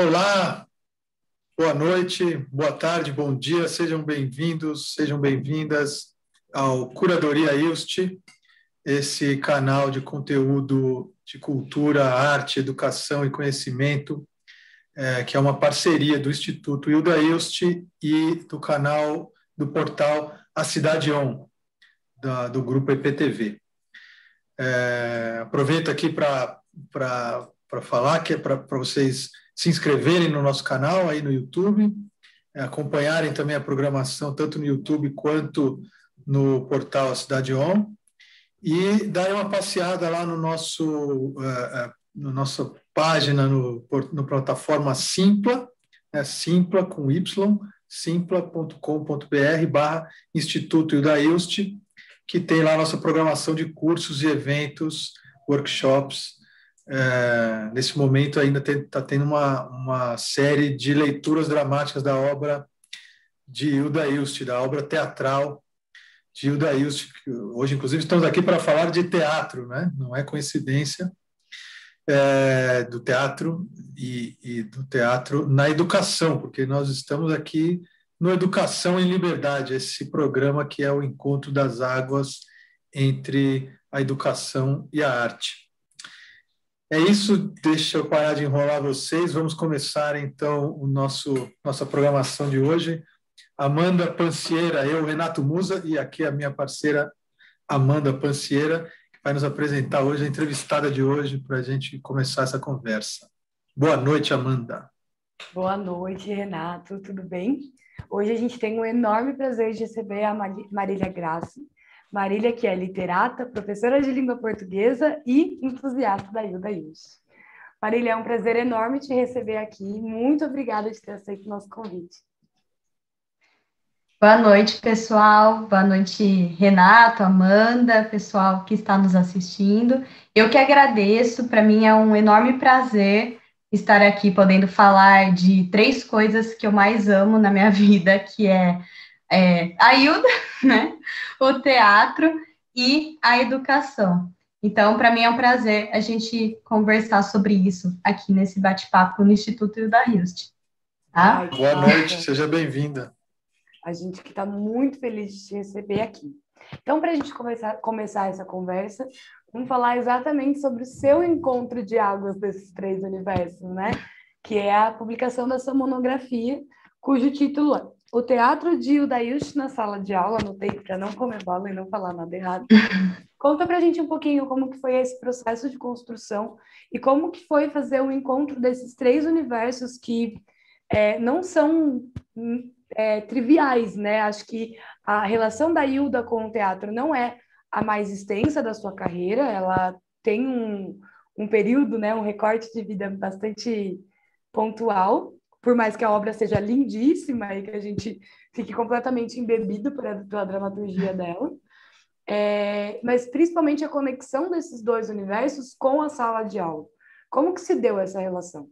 Olá, boa noite, boa tarde, bom dia, sejam bem-vindos, sejam bem-vindas ao Curadoria ILST, esse canal de conteúdo de cultura, arte, educação e conhecimento, que é uma parceria do Instituto Hilda ILST e do canal do portal A Cidade On, do grupo EPTV. Aproveito aqui para falar que é para vocês se inscreverem no nosso canal aí no YouTube, acompanharem também a programação tanto no YouTube quanto no portal A Cidade On e darem uma passeada lá no nossa página no plataforma Simpla, Simpla com Y, simpla.com.br/Instituto Hilda ILST, que tem lá a nossa programação de cursos e eventos, workshops. Nesse momento ainda está tendo uma série de leituras dramáticas da obra de Hilda ILST, da obra teatral de Hilda ILST. Hoje, inclusive, estamos aqui para falar de teatro, né? Não é coincidência, do teatro e do teatro na educação, porque nós estamos aqui no Educação em Liberdade, esse programa que é o encontro das águas entre a educação e a arte. É isso, deixa eu parar de enrolar vocês, vamos começar então nossa programação de hoje. Amanda Pancieira, eu, Renato Musa, e aqui a minha parceira Amanda Pancieira, que vai nos apresentar hoje a entrevistada de hoje para a gente começar essa conversa. Boa noite, Amanda. Boa noite, Renato, tudo bem? Hoje a gente tem um enorme prazer de receber a Marília Grassi. Marília, que é literata, professora de língua portuguesa e entusiasta da Hilda ILST. Marília, é um prazer enorme te receber aqui. Muito obrigada de ter aceito o nosso convite. Boa noite, pessoal. Boa noite, Renato, Amanda, pessoal que está nos assistindo. Eu que agradeço, para mim é um enorme prazer estar aqui podendo falar de 3 coisas que eu mais amo na minha vida, que é a Hilda, né? O teatro e a educação. Então, para mim é um prazer a gente conversar sobre isso aqui nesse bate-papo no Instituto Hilda ILST. Tá? Boa noite, seja bem-vinda. A gente que está muito feliz de te receber aqui. Então, para a gente começar essa conversa, vamos falar exatamente sobre o seu encontro de águas desses 3 universos, né? Que é a publicação da sua monografia, cujo título é O Teatro de Hilda ILST na Sala de Aula. Anotei para não comer bola e não falar nada errado. Conta para a gente um pouquinho como que foi esse processo de construção e como que foi fazer o encontro desses 3 universos que não são triviais, né? Acho que a relação da Hilda com o teatro não é a mais extensa da sua carreira, ela tem um período, né, um recorte de vida bastante pontual, por mais que a obra seja lindíssima e que a gente fique completamente embebido pela dramaturgia dela, mas principalmente a conexão desses 2 universos com a sala de aula. Como que se deu essa relação?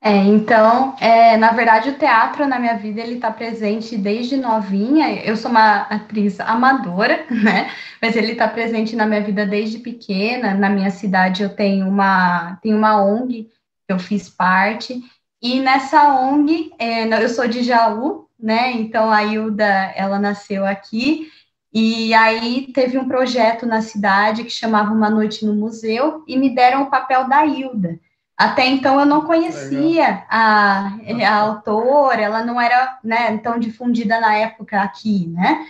Então, na verdade, o teatro na minha vida, ele está presente desde novinha. Eu sou uma atriz amadora, né? Mas ele está presente na minha vida desde pequena. Na minha cidade, eu tenho uma ONG, que eu fiz parte. E nessa ONG, eu sou de Jaú, né? Então, a Hilda, ela nasceu aqui. E aí, teve um projeto na cidade que chamava Uma Noite no Museu, e me deram o papel da Hilda. Até então eu não conhecia a autora, ela não era, né, tão difundida na época aqui, né?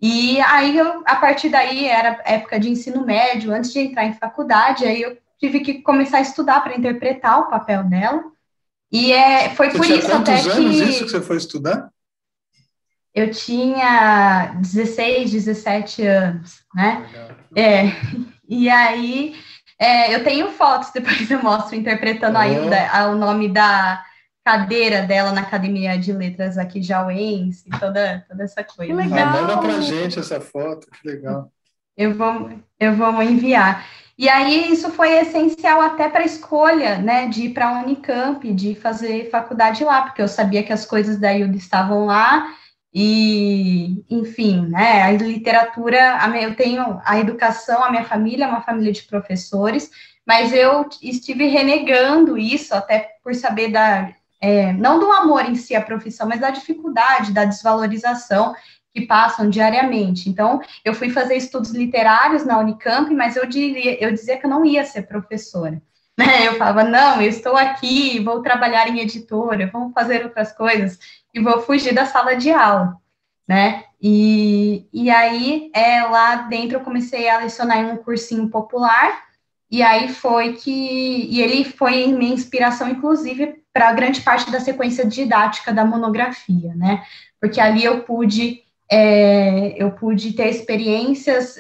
E aí, a partir daí, era época de ensino médio, antes de entrar em faculdade, aí eu tive que começar a estudar para interpretar o papel dela. E foi por isso até que... Quantos anos isso que você foi estudar? Eu tinha 16, 17 anos, né? E aí... eu tenho fotos, depois eu mostro, interpretando a Hilda, o nome da cadeira dela na Academia de Letras aqui, jauense, toda essa coisa. Que legal! Manda pra gente essa foto, que legal. Eu vou enviar. E aí, isso foi essencial até para a escolha, né, de ir para a Unicamp, de fazer faculdade lá, porque eu sabia que as coisas da Hilda estavam lá. E, enfim, né, a literatura, eu tenho a educação, a minha família é uma família de professores, mas eu estive renegando isso, até por saber não do amor em si à profissão, mas da dificuldade, da desvalorização que passam diariamente. Então, eu fui fazer estudos literários na Unicamp, mas eu dizia que eu não ia ser professora. Né? Eu falava, não, eu estou aqui, vou trabalhar em editora, vou fazer outras coisas, e vou fugir da sala de aula, né? E aí, lá dentro, eu comecei a lecionar em um cursinho popular, e aí e ele foi minha inspiração, inclusive, para grande parte da sequência didática da monografia, né? Porque ali eu pude ter experiências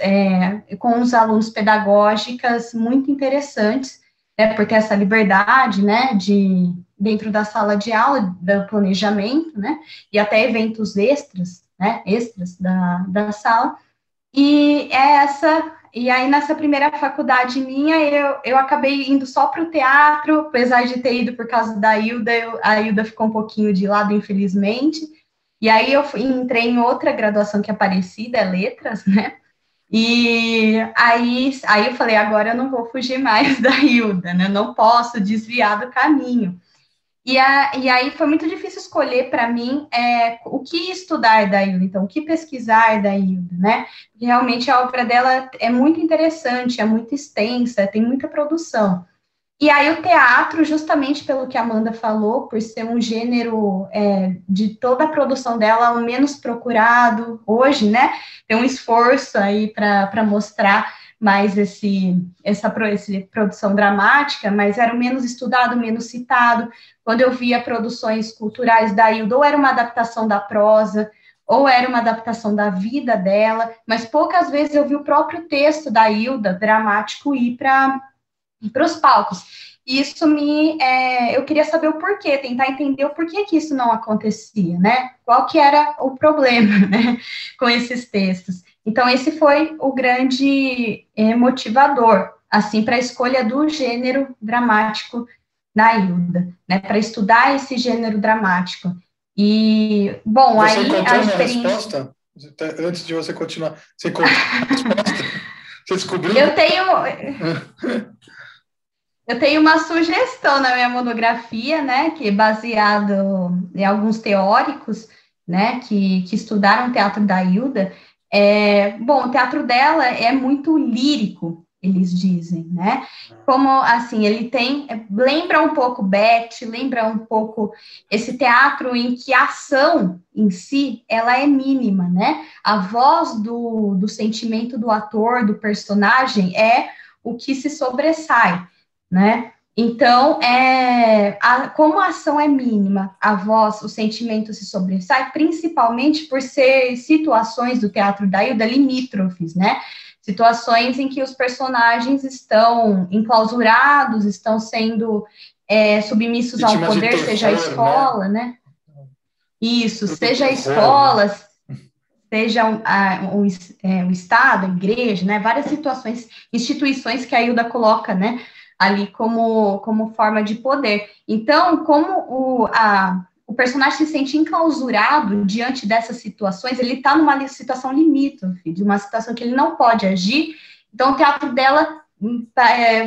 com os alunos pedagógicas muito interessantes, né, porque essa liberdade, né, dentro da sala de aula, do planejamento, né, e até eventos extras, né, extras da sala, e aí nessa primeira faculdade minha, eu acabei indo só para o teatro, apesar de ter ido por causa da Hilda, a Hilda ficou um pouquinho de lado, infelizmente, e aí eu entrei em outra graduação que é parecida, é letras, né, e aí eu falei, agora eu não vou fugir mais da Hilda, né? Não posso desviar do caminho. E aí foi muito difícil escolher para mim o que estudar da Hilda, então, o que pesquisar da Hilda, né? Porque realmente a obra dela é muito interessante, é muito extensa, tem muita produção. E aí o teatro, justamente pelo que a Amanda falou, por ser um gênero de toda a produção dela, o menos procurado hoje, né? Tem um esforço aí para mostrar mais essa produção dramática, mas era o menos estudado, menos citado. Quando eu via produções culturais da Hilda, ou era uma adaptação da prosa, ou era uma adaptação da vida dela, mas poucas vezes eu vi o próprio texto da Hilda, dramático, ir para os palcos. Isso eu queria saber o porquê, tentar entender o porquê que isso não acontecia, né? Qual que era o problema, né, com esses textos. Então, esse foi o grande motivador, assim, para a escolha do gênero dramático da Hilda, né, para estudar esse gênero dramático. E, bom, você aí encontrou a experiência... uma resposta? Antes de você continuar, você encontrou uma resposta? Você descobriu? Eu tenho uma sugestão na minha monografia, né, que é baseado em alguns teóricos, né, que estudaram o teatro da Hilda. Bom, o teatro dela é muito lírico, eles dizem, né? Como, assim, ele lembra um pouco Beth, lembra um pouco esse teatro em que a ação em si, ela é mínima, né? A voz do sentimento do ator, do personagem, é o que se sobressai, né? Então, como a ação é mínima, a voz, o sentimento se sobressai, principalmente por ser situações do teatro da Hilda limítrofes, né? Situações em que os personagens estão enclausurados, estão sendo submissos ao poder, seja a escola, né? Isso, seja a escola, seja o Estado, a igreja, né? Várias situações, instituições que a Hilda coloca, né? Ali como forma de poder. Então, como o personagem se sente enclausurado diante dessas situações, ele está numa situação limítrofe, de uma situação que ele não pode agir, então o teatro dela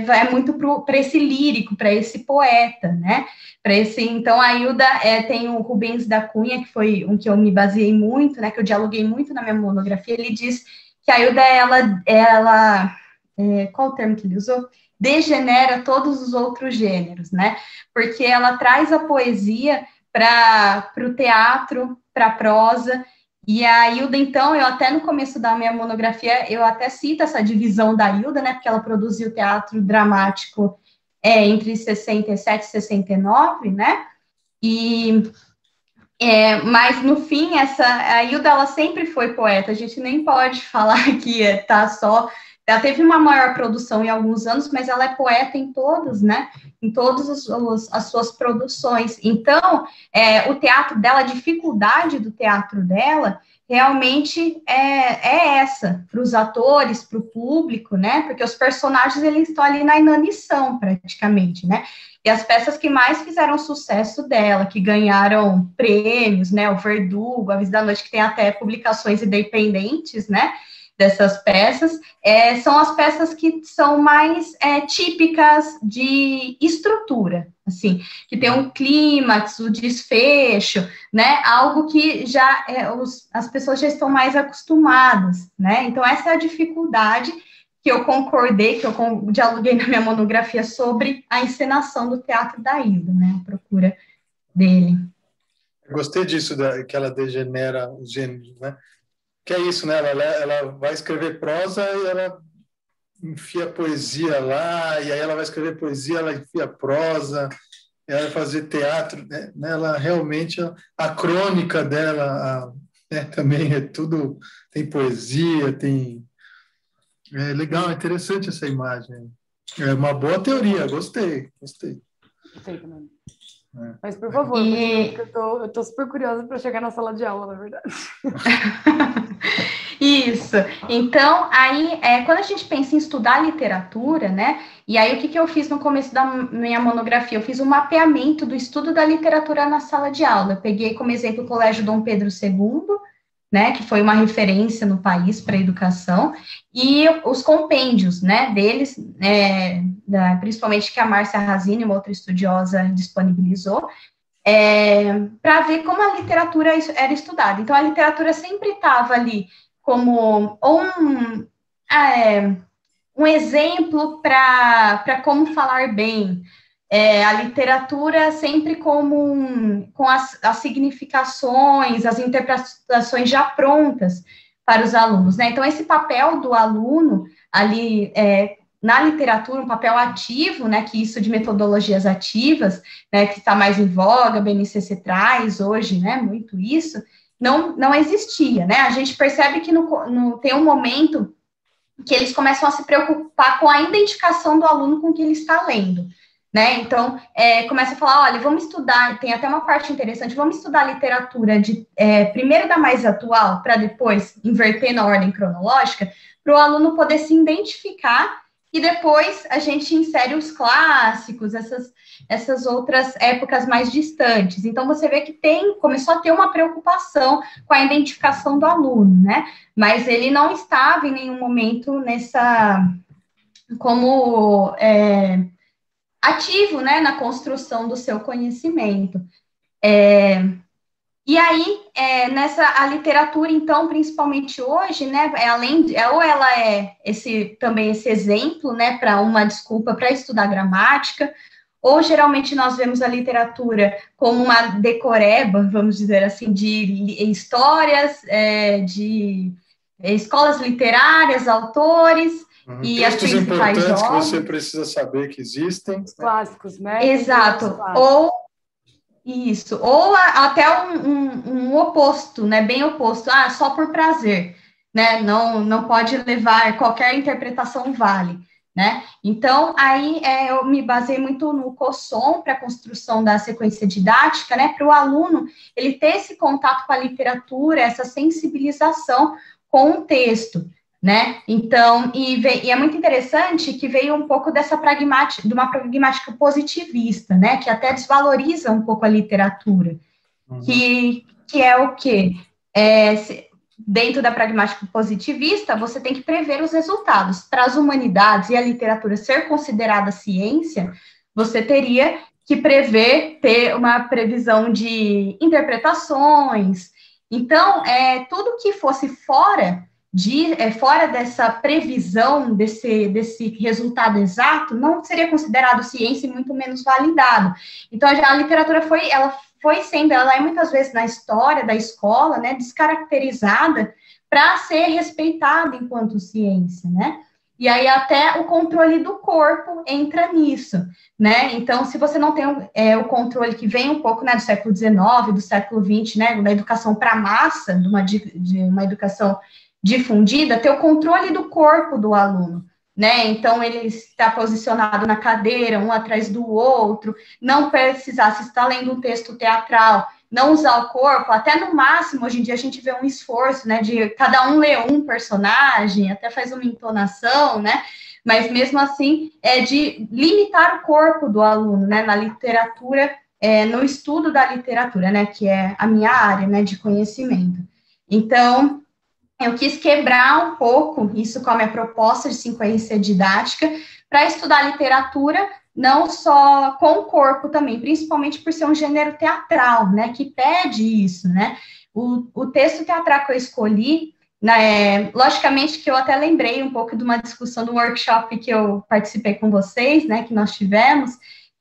vai muito para esse lírico, para esse poeta, né? Então, a Hilda tem o Rubens da Cunha, que foi um que eu me baseei muito, né? Que eu dialoguei muito na minha monografia, ele diz que a Hilda, ela qual o termo que ele usou? Degenera todos os outros gêneros, né? Porque ela traz a poesia para o teatro, para a prosa, e a Hilda, então, eu até no começo da minha monografia, eu até cito essa divisão da Hilda, né? Porque ela produziu teatro dramático entre 67 e 69, né? Mas no fim, a Hilda, ela sempre foi poeta, a gente nem pode falar que tá só... Ela teve uma maior produção em alguns anos, mas ela é poeta em todos, né? Em todas as suas produções. Então, o teatro dela, a dificuldade do teatro dela, realmente é essa, para os atores, para o público, né? Porque os personagens, eles estão ali na inanição, praticamente, né? E as peças que mais fizeram sucesso dela, que ganharam prêmios, né? O Verdugo, A Visita da Noite, que tem até publicações independentes, né? dessas peças, são as peças que são mais típicas de estrutura, assim, que tem um clímax, o desfecho, né, algo que já as pessoas já estão mais acostumadas, né, então essa é a dificuldade que eu concordei, que eu dialoguei na minha monografia sobre a encenação do Teatro da Hilda, né, a procura dele. Eu gostei disso, que ela degenera os gêneros, né? Que é isso, né? Ela vai escrever prosa e ela enfia poesia lá, e aí ela vai escrever poesia, ela enfia prosa, ela vai fazer teatro, né? Ela realmente, a crônica dela, né? Também é tudo, tem poesia, tem... É legal, é interessante essa imagem. É uma boa teoria, gostei. Gostei também. Mas, por favor, eu tô super curiosa para chegar na sala de aula, na verdade. Isso. Então, aí, quando a gente pensa em estudar literatura, né? E aí, o que eu fiz no começo da minha monografia? Eu fiz um mapeamento do estudo da literatura na sala de aula. Eu peguei como exemplo o Colégio Dom Pedro II, né? Que foi uma referência no país para a educação, e os compêndios, né? Deles, principalmente que a Márcia Razini, uma outra estudiosa, disponibilizou, para ver como a literatura era estudada. Então, a literatura sempre estava ali como um exemplo para como falar bem. A literatura sempre com as significações, as interpretações já prontas para os alunos, né? Então, esse papel do aluno ali na literatura, um papel ativo, né? Que isso de metodologias ativas, né? Que está mais em voga, a BNCC traz hoje, né? Muito isso. Não existia, né? A gente percebe que tem um momento que eles começam a se preocupar com a identificação do aluno com o que ele está lendo, né? Então, começa a falar, olha, vamos estudar, tem até uma parte interessante, vamos estudar a literatura primeiro da mais atual, para depois inverter na ordem cronológica, para o aluno poder se identificar, e depois a gente insere os clássicos, essas outras épocas mais distantes. Então, você vê que começou a ter uma preocupação com a identificação do aluno, né? Mas ele não estava em nenhum momento como ativo, né, na construção do seu conhecimento. E aí, a literatura, então, principalmente hoje, né, ou ela também esse exemplo, né, para uma desculpa para estudar gramática, ou geralmente nós vemos a literatura como uma decoreba, vamos dizer assim, de histórias, de escolas literárias, autores, e textos as principais importantes obras. Que você precisa saber que existem. Os clássicos, né? Exato. Ou até um oposto, né? Bem oposto. Só por prazer, né? Não pode levar, qualquer interpretação vale, né? Então, aí eu me basei muito no COSSOM para a construção da sequência didática, né? Para o aluno, ele ter esse contato com a literatura, essa sensibilização com o texto, né? Então, e é muito interessante que veio um pouco de uma pragmática positivista, né? Que até desvaloriza um pouco a literatura, que é o quê? Dentro da pragmática positivista, você tem que prever os resultados. Para as humanidades e a literatura ser considerada ciência, você teria que ter uma previsão de interpretações. Então, tudo que fosse fora dessa previsão, desse resultado exato, não seria considerado ciência e muito menos validado. Então, a literatura ela é muitas vezes na história da escola, né, descaracterizada para ser respeitada enquanto ciência, né? E aí até o controle do corpo entra nisso, né? Então, se você não tem o controle que vem um pouco, né, do século XIX, do século XX, né, da educação para a massa, de uma educação difundida, ter o controle do corpo do aluno, né? Então, ele está posicionado na cadeira, um atrás do outro, não precisar, se está lendo um texto teatral, não usar o corpo, até no máximo, hoje em dia a gente vê um esforço, né, de cada um ler um personagem, até faz uma entonação, né? Mas mesmo assim, de limitar o corpo do aluno, né, na literatura, no estudo da literatura, né, que é a minha área, né, de conhecimento. Então, eu quis quebrar um pouco isso com a minha proposta de sequência didática para estudar literatura, não só com o corpo também, principalmente por ser um gênero teatral, né, que pede isso, né. O texto teatral que eu escolhi, né, logicamente que eu até lembrei um pouco de uma discussão do workshop que eu participei com vocês, né, que nós tivemos,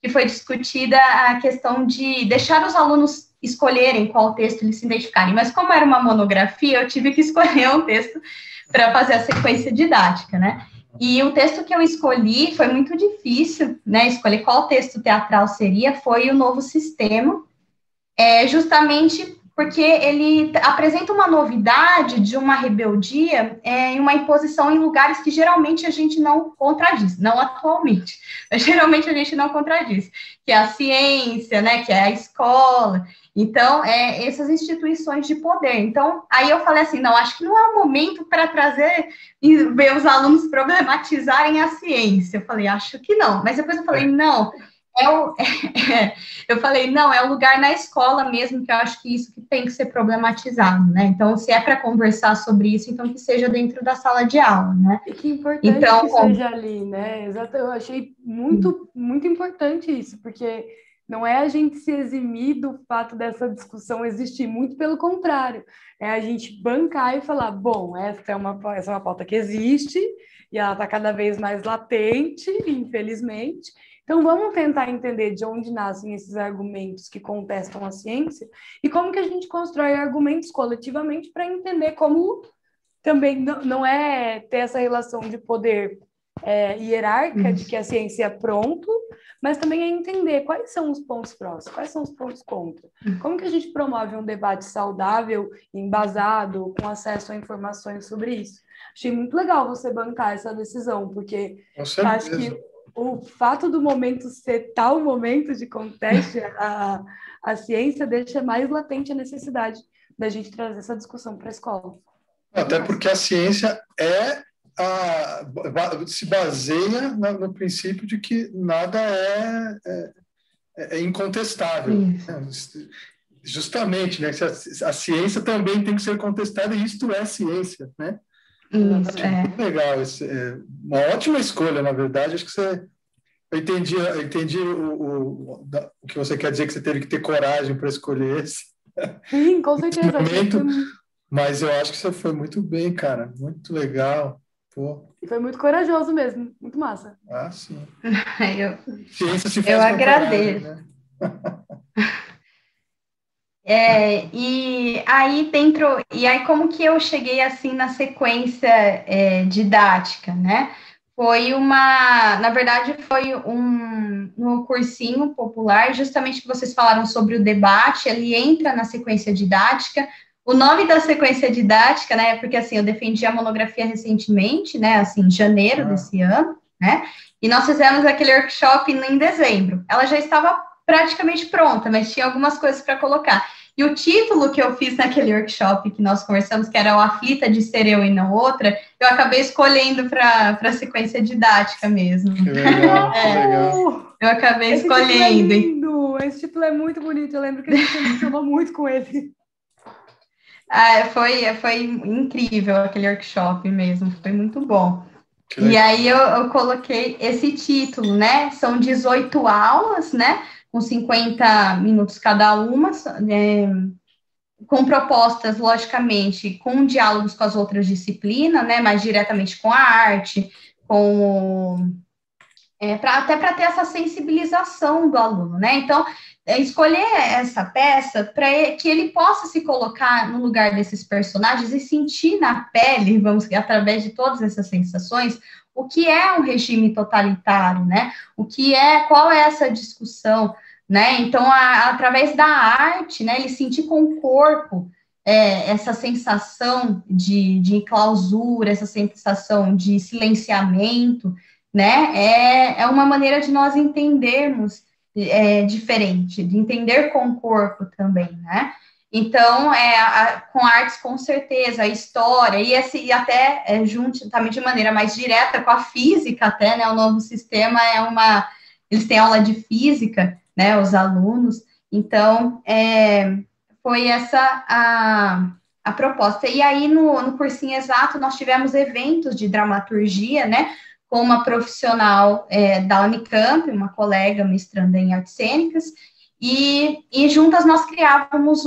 que foi discutida a questão de deixar os alunos escolherem qual texto eles se identificarem, mas como era uma monografia, eu tive que escolher um texto para fazer a sequência didática, né? E o texto que eu escolhi foi muito difícil, né? Escolher qual texto teatral seria, foi o Novo Sistema, justamente porque ele apresenta uma novidade de uma rebeldia e uma imposição em lugares que geralmente a gente não contradiz, não atualmente, mas geralmente a gente não contradiz, que é a ciência, né, que é a escola, então, essas instituições de poder. Então, aí eu falei assim, não, acho que não é o momento para trazer e ver os alunos problematizarem a ciência. Eu falei, acho que não, mas depois eu falei, não, eu falei, não, é o lugar na escola mesmo, que eu acho que isso que tem que ser problematizado, né? Então, se é para conversar sobre isso, então que seja dentro da sala de aula, né? E que importante então, que seja ali, né? Exato, eu achei muito, muito importante isso, porque não é a gente se eximir do fato dessa discussão existir, muito pelo contrário, é a gente bancar e falar, bom, essa é uma pauta que existe, e ela está cada vez mais latente, infelizmente. Então, vamos tentar entender de onde nascem esses argumentos que contestam a ciência e como que a gente constrói argumentos coletivamente para entender como também não é ter essa relação de poder hierárquica de que a ciência é pronto, mas também é entender quais são os pontos prós, quais são os pontos contra. Como que a gente promove um debate saudável, embasado, com acesso a informações sobre isso? Achei muito legal você bancar essa decisão, porque acho que o fato do momento ser tal momento de conteste à ciência deixa mais latente a necessidade da gente trazer essa discussão para a escola. Até porque a ciência se baseia no princípio de que nada é incontestável. Justamente, né? A ciência também tem que ser contestada, e isto é ciência, né? Muito legal. Uma ótima escolha, na verdade. Acho que eu entendi o que você quer dizer, que você teve que ter coragem para escolher esse. Sim, com certeza. Mas eu acho que você foi muito bem, cara. Muito legal. Pô. E foi muito corajoso mesmo. Muito massa. Ah, sim. Ciência se faz eu agradeço. Coragem, né? E aí como que eu cheguei assim na sequência didática, né? Na verdade, foi um cursinho popular, justamente que vocês falaram sobre o debate, ele entra na sequência didática. O nome da sequência didática, né, porque assim, eu defendi a monografia recentemente, né, assim, em janeiro desse ano, né, e nós fizemos aquele workshop em dezembro. Ela já estava praticamente pronta, mas tinha algumas coisas para colocar. E o título que eu fiz naquele workshop que nós conversamos, que era o Aflita de Ser Eu e Não Outra, eu acabei escolhendo para a sequência didática mesmo. Que legal, que legal. Eu acabei escolhendo. Título é lindo. Esse título é muito bonito, eu lembro que a gente se emocionou muito com ele. Foi incrível aquele workshop mesmo, foi muito bom. E aí eu coloquei esse título, né? São 18 aulas, né? Com 50 minutos cada uma, com propostas, logicamente, com diálogos com as outras disciplinas, né? Mais diretamente com a arte, até para ter essa sensibilização do aluno, né? Então, escolher essa peça para que ele possa se colocar no lugar desses personagens e sentir na pele, através de todas essas sensações, o que é um regime totalitário, né? Qual é essa discussão, né? Então, através da arte, né? Ele sentir com o corpo essa sensação de clausura, essa sensação de silenciamento, né? É uma maneira de nós entendermos diferente, de entender com o corpo também, né? Então, com artes, com certeza, a história, e até junto também de maneira mais direta com a física, até, né? O Novo Sistema eles têm aula de física, né? Os alunos, então, foi essa a proposta. E aí, no cursinho exato, nós tivemos eventos de dramaturgia, né, com uma profissional da Unicamp, uma colega mestranda em artes cênicas, e juntas nós criávamos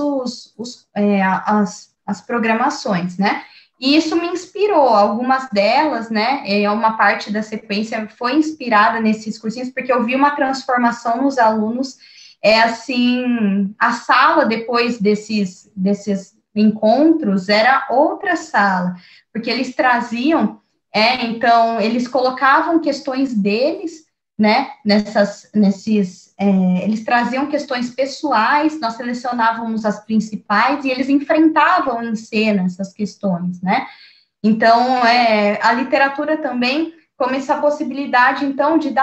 as programações, né, e isso me inspirou, algumas delas, né, uma parte da sequência foi inspirada nesses cursinhos, porque eu vi uma transformação nos alunos, assim, a sala depois desses encontros era outra sala, porque eles traziam, então, eles colocavam questões deles, né, eles traziam questões pessoais, nós selecionávamos as principais e eles enfrentavam em cena essas questões, né, então, a literatura também como essa possibilidade, então, de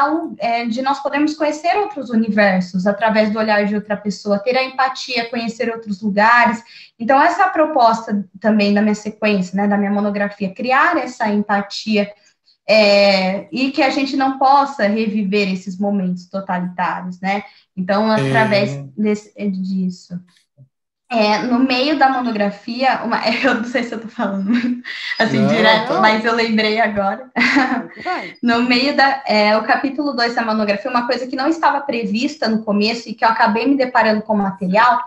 nós podermos conhecer outros universos através do olhar de outra pessoa, ter a empatia, conhecer outros lugares. Então, essa é a proposta também da minha sequência, né, da minha monografia, criar essa empatia e que a gente não possa reviver esses momentos totalitários, né? Então, através disso. No meio da monografia, eu não sei se eu estou falando assim direto, mas eu lembrei agora. No meio o capítulo 2 da monografia, uma coisa que não estava prevista no começo e que eu acabei me deparando com o material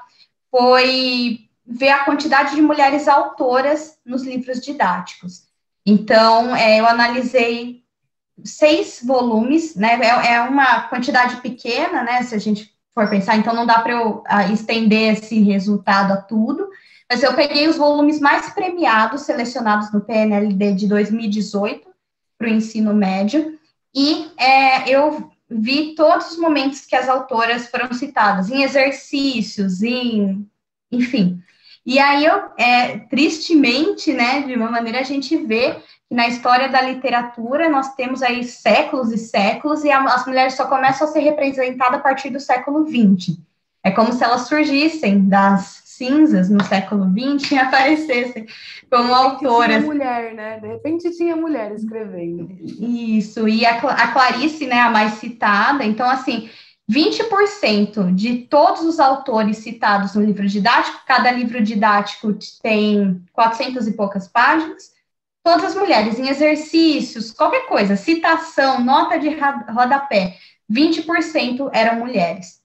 foi ver a quantidade de mulheres autoras nos livros didáticos. Então, eu analisei 6 volumes, né? É uma quantidade pequena, né? Se a gente for pensar, então não dá para eu estender esse resultado a tudo, mas eu peguei os volumes mais premiados, selecionados no PNLD de 2018, para o ensino médio, e eu vi todos os momentos que as autoras foram citadas, em exercícios, enfim. E aí, tristemente, né, de uma maneira, a gente vê que na história da literatura nós temos aí séculos e séculos, e as mulheres só começam a ser representadas a partir do século XX. É como se elas surgissem das cinzas no século XX e aparecessem como autoras. Tinha mulher, né? De repente tinha mulher escrevendo. Isso, e a Clarice, né, a mais citada, então, assim, 20% de todos os autores citados no livro didático, cada livro didático tem 400 e poucas páginas, todas as mulheres em exercícios, qualquer coisa, citação, nota de rodapé, 20% eram mulheres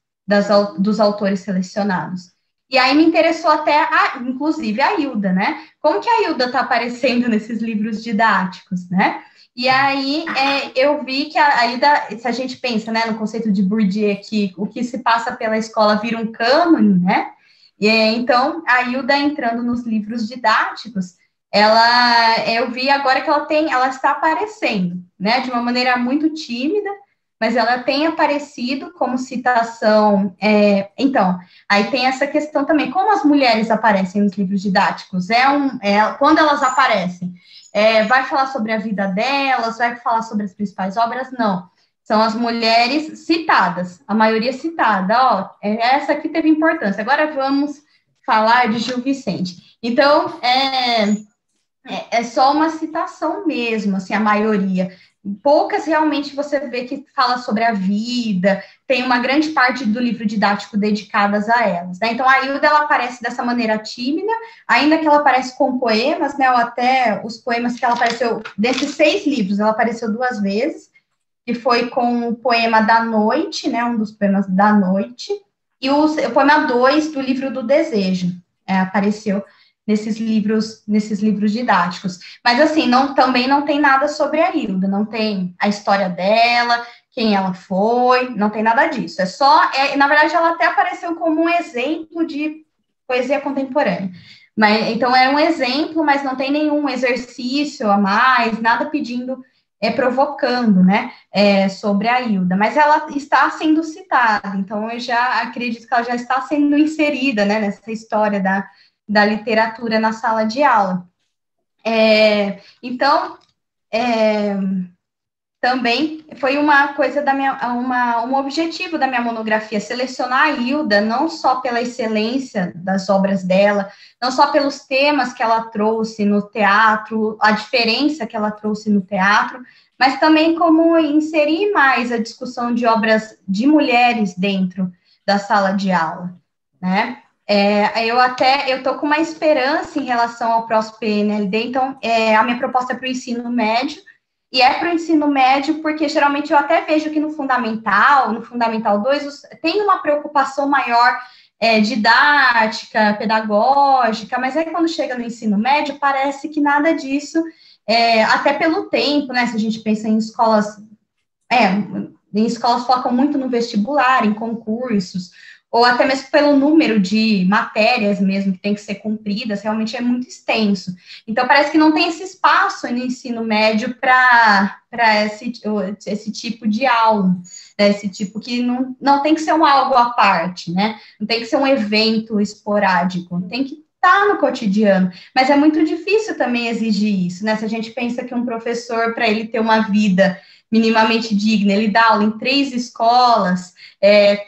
dos autores selecionados. E aí me interessou até, inclusive, a Hilda, né? Como que a Hilda está aparecendo nesses livros didáticos, né? E aí eu vi que a Hilda, se a gente pensa, né, no conceito de Bourdieu, que o que se passa pela escola vira um cânone, né? Então, a Hilda entrando nos livros didáticos, eu vi agora que ela está aparecendo, né, de uma maneira muito tímida, mas ela tem aparecido como citação. Então, aí tem essa questão também, como as mulheres aparecem nos livros didáticos? Quando elas aparecem, vai falar sobre a vida delas, vai falar sobre as principais obras? Não, são as mulheres citadas, a maioria citada, essa aqui teve importância, agora vamos falar de Gil Vicente. Então, é só uma citação mesmo, assim, a maioria. Poucas realmente você vê que fala sobre a vida, tem uma grande parte do livro didático dedicadas a elas, né? Então, a Hilda, ela aparece dessa maneira tímida, ainda que ela aparece com poemas, né? Ou até os poemas que ela apareceu, desses 6 livros, ela apareceu 2 vezes, que foi com o poema da noite, né? Um dos poemas da noite, e o poema 2 do livro do desejo, apareceu nesses livros didáticos. Mas, assim, também não tem nada sobre a Hilda, não tem a história dela, quem ela foi, não tem nada disso. Na verdade, ela até apareceu como um exemplo de poesia contemporânea. Então, é um exemplo, mas não tem nenhum exercício a mais, nada pedindo, provocando, né, sobre a Hilda. Mas ela está sendo citada, então eu já acredito que ela já está sendo inserida, né, nessa história da literatura na sala de aula. Então, também foi uma coisa um objetivo da minha monografia, selecionar a Hilda, não só pela excelência das obras dela, não só pelos temas que ela trouxe no teatro, a diferença que ela trouxe no teatro, mas também como inserir mais a discussão de obras de mulheres dentro da sala de aula, né? Eu tô com uma esperança em relação ao próximo PNLD, então a minha proposta é para o ensino médio, e é para o ensino médio porque geralmente eu até vejo que no Fundamental 2, tem uma preocupação maior didática, pedagógica, mas aí quando chega no ensino médio, parece que nada disso, até pelo tempo, né, se a gente pensa em escolas focam muito no vestibular, em concursos, ou até mesmo pelo número de matérias mesmo que tem que ser cumpridas, realmente é muito extenso. Então, parece que não tem esse espaço no ensino médio para esse tipo de aula, né? Esse tipo que não tem que ser algo à parte, né? Não tem que ser um evento esporádico, tem que estar no cotidiano. Mas é muito difícil também exigir isso, né? Se a gente pensa que um professor, para ele ter uma vida minimamente digna, ele dá aula em 3 escolas,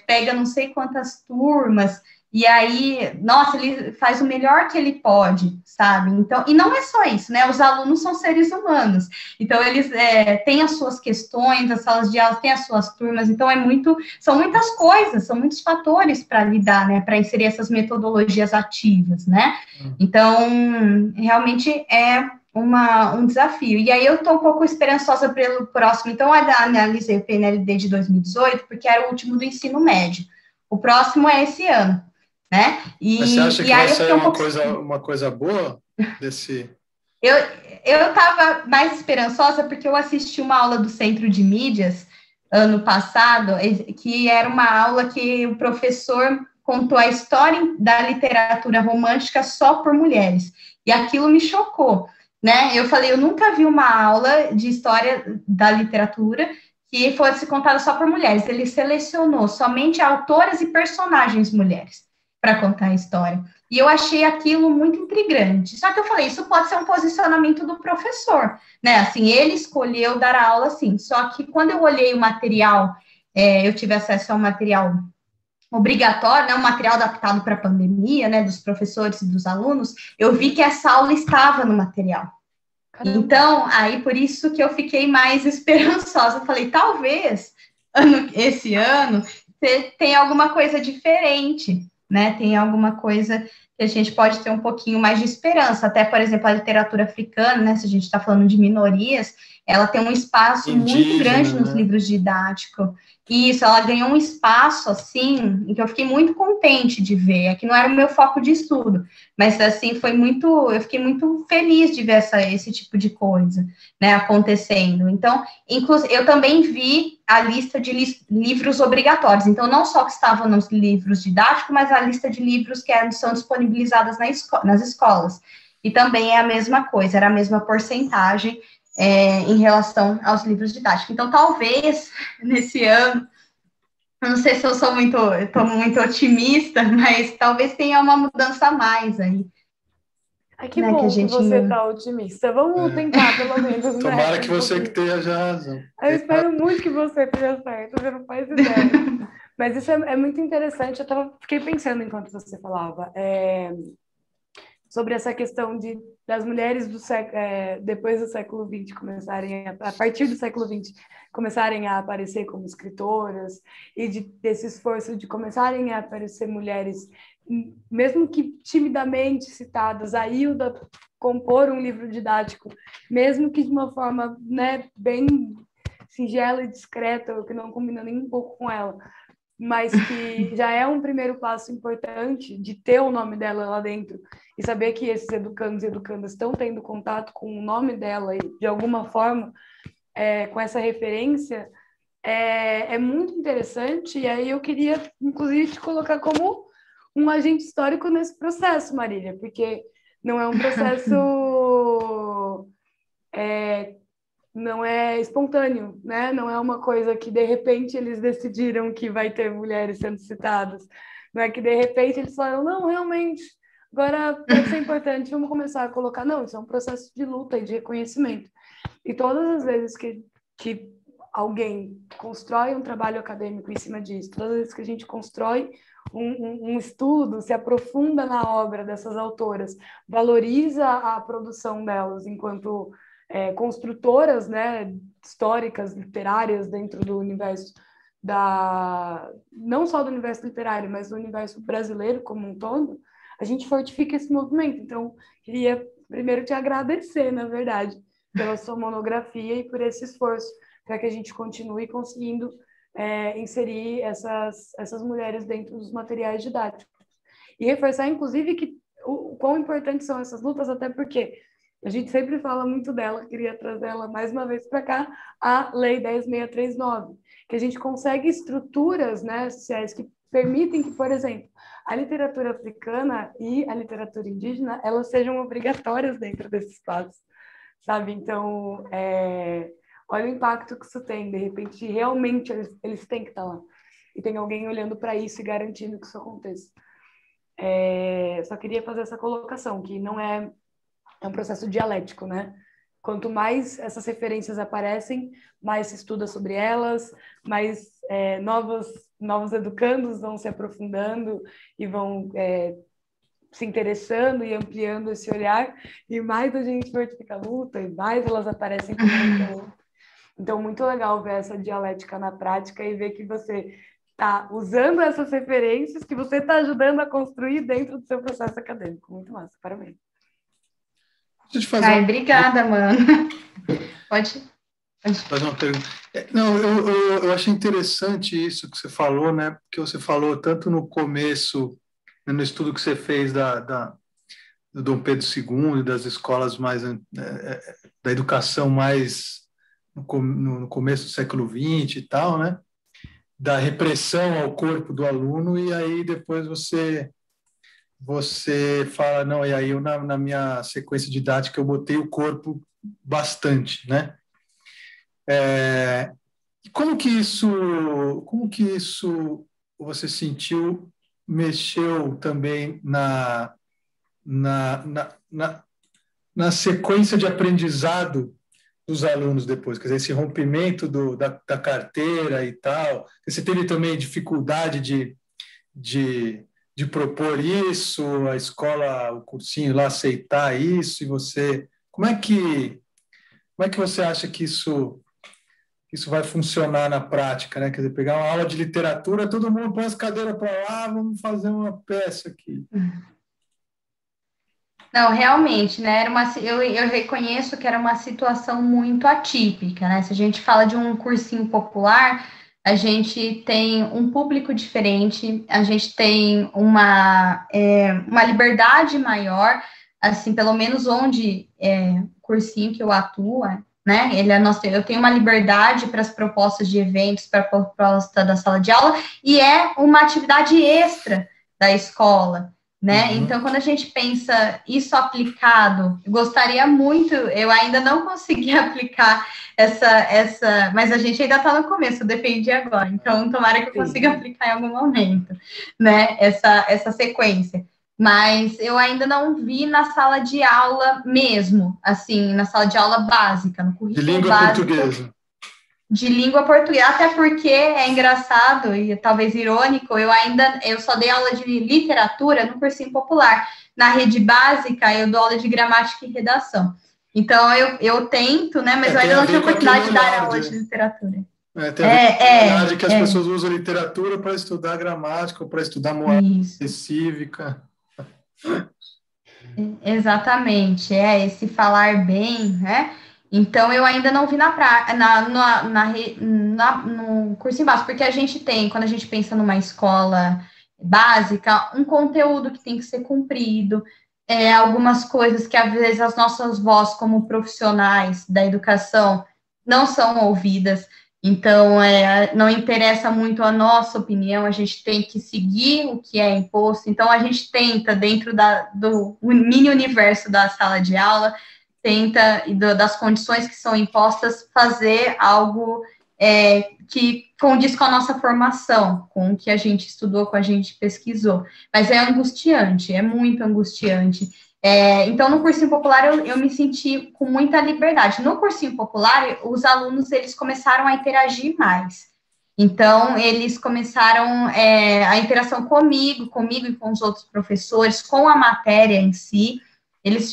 pega não sei quantas turmas, e aí, nossa, ele faz o melhor que ele pode, sabe? Então, e não é só isso, né? Os alunos são seres humanos, então eles têm as suas questões, as salas de aula têm as suas turmas, então são muitas coisas, são muitos fatores para lidar, né? Para inserir essas metodologias ativas, né? Então, realmente é um desafio. E aí eu estou um pouco esperançosa pelo próximo. Então, eu analisei o PNLD de 2018, porque era o último do ensino médio. O próximo é esse ano, né? Mas você acha que vai sair uma coisa boa desse... Eu estava mais esperançosa porque eu assisti uma aula do Centro de Mídias ano passado, que era uma aula que o professor contou a história da literatura romântica só por mulheres. E aquilo me chocou, né? Eu falei, eu nunca vi uma aula de história da literatura que fosse contada só por mulheres. Ele selecionou somente autoras e personagens mulheres para contar a história. E eu achei aquilo muito intrigante. Só que eu falei, isso pode ser um posicionamento do professor, né? Assim, ele escolheu dar a aula assim. Só que quando eu olhei o material, eu tive acesso ao material obrigatório, né, um material adaptado para a pandemia, né, dos professores e dos alunos, eu vi que essa aula estava no material. Caramba. Então, aí por isso que eu fiquei mais esperançosa. Eu falei, talvez esse ano tenha alguma coisa diferente, né? Tem alguma coisa que a gente pode ter um pouquinho mais de esperança. Até, por exemplo, a literatura africana, né? Se a gente está falando de minorias, ela tem um espaço muito grande nos livros didáticos. Isso, ela ganhou um espaço, assim, em que eu fiquei muito contente de ver. Aqui não era o meu foco de estudo, mas, assim, eu fiquei muito feliz de ver esse tipo de coisa, né, acontecendo. Então, inclusive, eu também vi a lista de livros obrigatórios. Então, não só que estavam nos livros didáticos, mas a lista de livros que são disponibilizadas nas escolas. E também é a mesma coisa, era a mesma porcentagem, em relação aos livros didáticos. Então, talvez, nesse ano, eu não sei se eu estou muito otimista, mas talvez tenha uma mudança a mais aí. Ai, que bom que você está otimista. Vamos tentar, pelo menos. Tomara que você que tenha razão. Eu espero muito que você esteja certo, você não faz ideia. Mas isso é muito interessante, fiquei pensando enquanto você falava. Sobre essa questão das mulheres depois do século XX a partir do século XX, começarem a aparecer como escritoras e desse esforço de começarem a aparecer mulheres, mesmo que timidamente citadas, a Hilda compor um livro didático, mesmo que de uma forma, né, bem singela e discreta, o que não combina nem um pouco com ela, mas que já é um primeiro passo importante de ter o nome dela lá dentro e saber que esses educandos e educandas estão tendo contato com o nome dela e, de alguma forma, com essa referência, é muito interessante. E aí eu queria, inclusive, te colocar como um agente histórico nesse processo, Marília, porque não é um processo... não é espontâneo, né? Não é uma coisa que, de repente, eles decidiram que vai ter mulheres sendo citadas. Não é que, de repente, eles falaram, não, realmente, agora vai ser importante, vamos começar a colocar. Não, isso é um processo de luta e de reconhecimento. E todas as vezes que alguém constrói um trabalho acadêmico em cima disso, todas as vezes que a gente constrói um estudo, se aprofunda na obra dessas autoras, valoriza a produção delas enquanto... construtoras, né, históricas, literárias dentro do universo não só do universo literário, mas do universo brasileiro como um todo, a gente fortifica esse movimento. Então, queria primeiro te agradecer, na verdade, pela sua monografia e por esse esforço, para que a gente continue conseguindo inserir essas mulheres dentro dos materiais didáticos. E reforçar, inclusive, que o quão importantes são essas lutas, até porque a gente sempre fala muito dela, queria trazer ela mais uma vez para cá, a Lei 10.639, que a gente consegue estruturas, né, sociais que permitem que, por exemplo, a literatura africana e a literatura indígena, elas sejam obrigatórias dentro desse espaço, sabe? Então, olha o impacto que isso tem, de repente, realmente eles têm que estar lá. E tem alguém olhando para isso e garantindo que isso aconteça. Só queria fazer essa colocação, que não é um processo dialético, né? Quanto mais essas referências aparecem, mais se estuda sobre elas, mais novos educandos vão se aprofundando e vão se interessando e ampliando esse olhar, e mais a gente fortifica a luta, e mais elas aparecem como conteúdo. Então, muito legal ver essa dialética na prática e ver que você está usando essas referências, que você está ajudando a construir dentro do seu processo acadêmico. Muito massa, parabéns. Obrigada, mano. Pode fazer uma pergunta. Não, eu achei interessante isso que você falou, né? Porque você falou tanto no começo, no estudo que você fez do Dom Pedro II e das escolas mais da educação mais no começo do século XX e tal, né? Da repressão ao corpo do aluno, e aí depois você fala, não, e aí eu na minha sequência didática eu botei o corpo bastante, né? Como que isso você sentiu, mexeu também na sequência de aprendizado dos alunos depois, quer dizer, esse rompimento da carteira e tal? Você teve também dificuldade de propor isso, a escola, o cursinho lá aceitar isso, e você... Como é que você acha que isso vai funcionar na prática, né? Quer dizer, pegar uma aula de literatura, todo mundo põe as cadeiras para lá, vamos fazer uma peça aqui. Não, realmente, né? Eu reconheço que era uma situação muito atípica, né? Se a gente fala de um cursinho popular, a gente tem um público diferente, a gente tem uma liberdade maior, assim, pelo menos onde o cursinho que eu atuo, né? Eu tenho uma liberdade para as propostas de eventos, para a proposta da sala de aula, e é uma atividade extra da escola, né? Uhum. Então, quando a gente pensa isso aplicado, eu gostaria muito, eu ainda não consegui aplicar mas a gente ainda está no começo, depende agora, então tomara que eu consiga aplicar em algum momento, né? Essa sequência. Mas eu ainda não vi na sala de aula mesmo, assim, na sala de aula básica, no currículo de língua básico, portuguesa. De língua portuguesa, até porque é engraçado e talvez irônico, eu só dei aula de literatura no cursinho popular. Na rede básica, eu dou aula de gramática e redação. Então, eu tento, né, mas eu ainda não tive oportunidade de dar aula de literatura. Tem a verdade que as pessoas usam literatura para estudar gramática ou para estudar moral cívica. Exatamente, esse falar bem, né? Então, eu ainda não vi no cursinho básico, porque a gente tem, quando a gente pensa numa escola básica, um conteúdo que tem que ser cumprido, algumas coisas que, às vezes, as nossas vozes como profissionais da educação não são ouvidas. Então, não interessa muito a nossa opinião, a gente tem que seguir o que é imposto. Então, a gente tenta, dentro do mini universo da sala de aula, das condições que são impostas, fazer algo que condiz com a nossa formação, com o que a gente estudou, com a gente pesquisou. Mas é angustiante, é muito angustiante. Então, no cursinho popular, eu me senti com muita liberdade. No cursinho popular, os alunos, eles começaram a interagir mais. Então, eles começaram a interação comigo e com os outros professores, com a matéria em si. Eles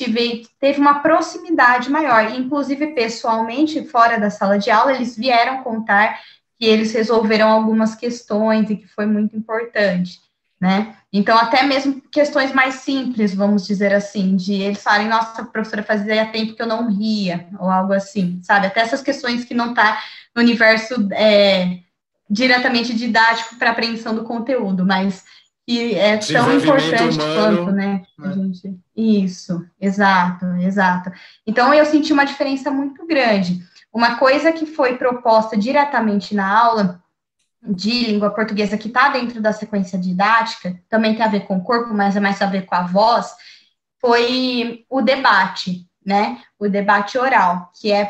teve uma proximidade maior. Inclusive, pessoalmente, fora da sala de aula, eles vieram contar que eles resolveram algumas questões e que foi muito importante, né? Então, até mesmo questões mais simples, vamos dizer assim, de eles falarem, nossa, professora, fazia tempo que eu não ria, ou algo assim, sabe? Até essas questões que não tá no universo diretamente didático para apreensão do conteúdo, mas que é tão importante quanto, né? Isso, exato. Então, eu senti uma diferença muito grande. Uma coisa que foi proposta diretamente na aula de língua portuguesa, que está dentro da sequência didática, também tem a ver com o corpo, mas é mais a ver com a voz, foi o debate, né? O debate oral, que é